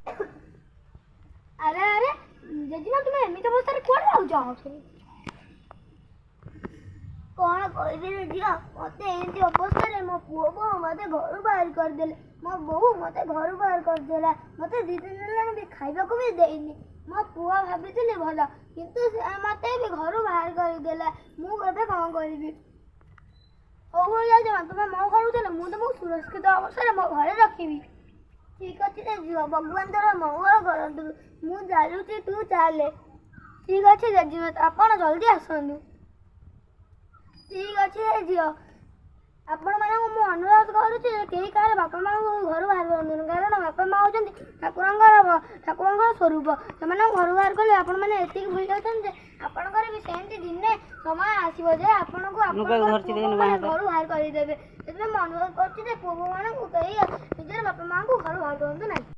अरे अरे जजेमा तुम एमित अवस्था कौन जाऊच कौन कहदेले झील मत एमती अवस्था मो पुओ बो मत घर बाहर करदे मो बो मत घर बाहर करदेला मत 2 दिन भी खाइबा को भी देनी मो पुआ भाभी भल किंतु मत भी घर बाहर करदेला मुझे कौन करी हो जजेमा तुम मो घर चल मुझे तुमको सुरक्षित अवस्था मो घर रखी ठीक अच्छे जजेमा भगवान तोर मंगल करतु मुझे जालुची तू चले ठीक अच्छे जजेमा आप जल्दी आसतु ठीक अच्छे झील आपण मानक मु अनुरोध करुच्ची कहीं कह बापा माँ घर बाहर कर कारण बापा माँ होती ठाकुर स्वरूप से घर बाहर कले आपण मैंने एति भूल जाते आपणकर भी सेमती दिने समय आसो जे आपन को घर बाहर करदे से अनुरोध कर पुओ मान कहीं निजर बापा माँ को घर बाहर करूँ ना।